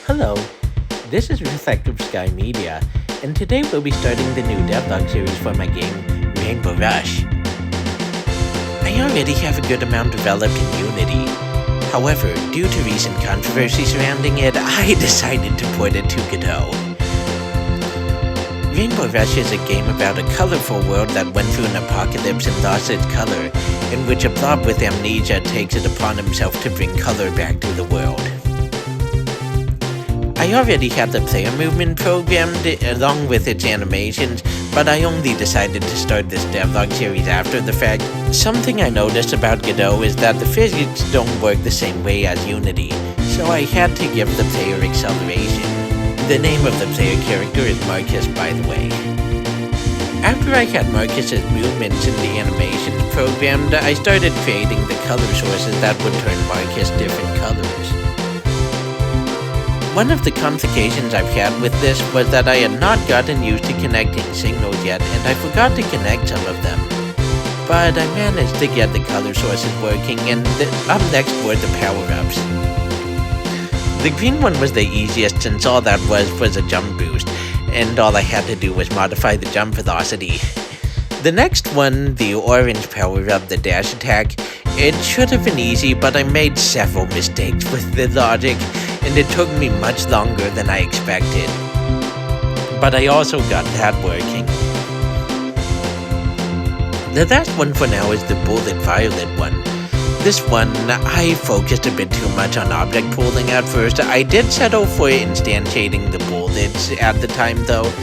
Hello, this is Reflective Sky Media, and today we'll be starting the new Devlog series for my game, Rainbow Rush. I already have a good amount developed in Unity. However, due to recent controversy surrounding it, I decided to port it to Godot. Rainbow Rush is a game about a colorful world that went through an apocalypse and lost its color, in which a blob with amnesia takes it upon himself to bring color back to the world. I already had the player movement programmed along with its animations, but I only decided to start this devlog series after the fact. Something I noticed about Godot is that the physics don't work the same way as Unity, so I had to give the player acceleration. The name of the player character is Marcus, by the way. After I had Marcus's movements and the animations programmed, I started creating the color sources that would turn Marcus different colors. One of the complications I've had with this was that I had not gotten used to connecting signals yet, and I forgot to connect some of them. But I managed to get the color sources working, and up next were the power-ups. The green one was the easiest since all that was a jump boost, and all I had to do was modify the jump velocity. The next one, the orange power-up, the dash attack, it should have been easy, but I made several mistakes with the logic, and it took me much longer than I expected. But I also got that working. The last one for now is the bullet violet one. This one, I focused a bit too much on object pooling at first. I did settle for instantiating the bullets at the time though,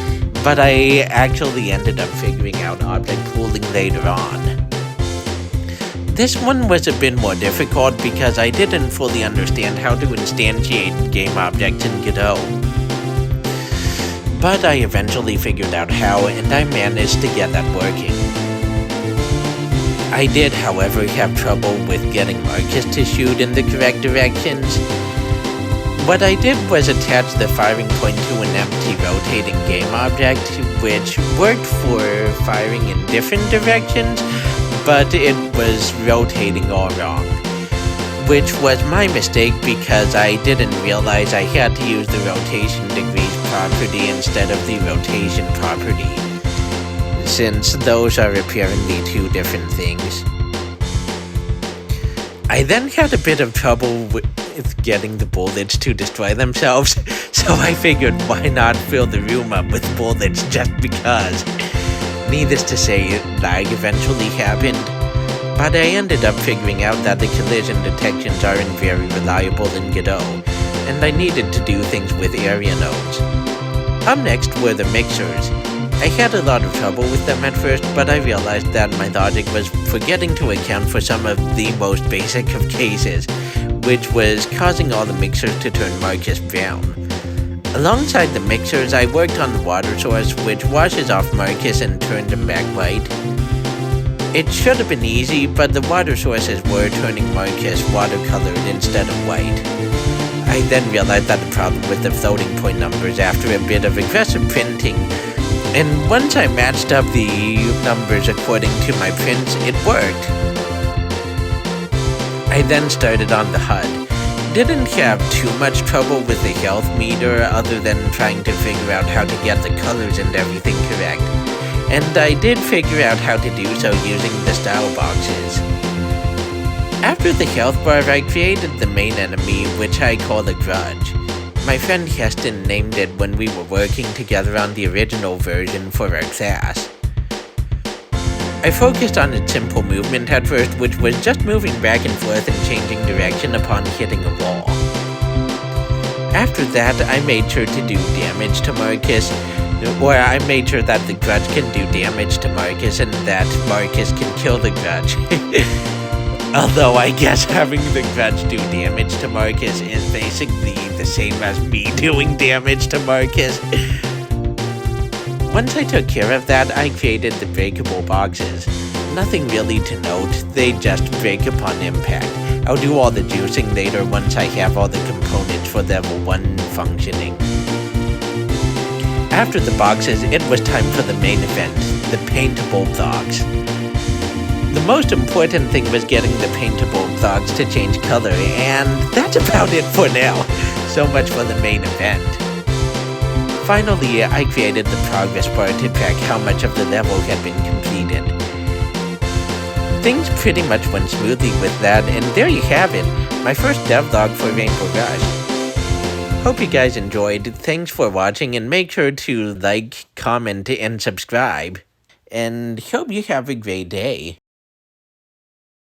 but I actually ended up figuring out object pooling later on. This one was a bit more difficult because I didn't fully understand how to instantiate game objects in Godot. But I eventually figured out how, and I managed to get that working. I did, however, have trouble with getting Marcus to shoot in the correct directions. What I did was attach the firing point to an empty rotating game object, which worked for firing in different directions, but it was rotating all wrong, which was my mistake because I didn't realize I had to use the rotation degrees property instead of the rotation property, since those are apparently two different things. I then had a bit of trouble with getting the bullets to destroy themselves, so I figured why not fill the room up with bullets just because. Needless to say, lag eventually happened, but I ended up figuring out that the collision detections aren't very reliable in Godot, and I needed to do things with area nodes. Up next were the mixers. I had a lot of trouble with them at first, but I realized that my logic was forgetting to account for some of the most basic of cases, which was causing all the mixers to turn Marcus brown. Alongside the mixers, I worked on the water source, which washes off Marcus and turned him back white. It should have been easy, but the water sources were turning Marcus watercolored instead of white. I then realized that the problem with the floating point numbers after a bit of aggressive printing, and once I matched up the numbers according to my prints, it worked. I then started on the HUD. Didn't have too much trouble with the health meter other than trying to figure out how to get the colors and everything correct. And I did figure out how to do so using the style boxes. After the health bar, I created the main enemy, which I call the Grudge. My friend Heston named it when we were working together on the original version for our class. I focused on its simple movement at first, which was just moving back and forth and changing direction upon hitting a wall. After that, I made sure to do damage to Marcus, or I made sure that the Grudge can do damage to Marcus and that Marcus can kill the Grudge. Although I guess having the Grudge do damage to Marcus is basically the same as me doing damage to Marcus. Once I took care of that, I created the breakable boxes. Nothing really to note, they just break upon impact. I'll do all the juicing later once I have all the components for level 1 functioning. After the boxes, it was time for the main event, the paintable blocks. The most important thing was getting the paintable blocks to change color, and that's about it for now. So much for the main event. Finally, I created the progress bar to track how much of the level had been completed. Things pretty much went smoothly with that, and there you have it, my first devlog for Rainbow Rush. Hope you guys enjoyed. Thanks for watching, and make sure to like, comment, and subscribe. And hope you have a great day.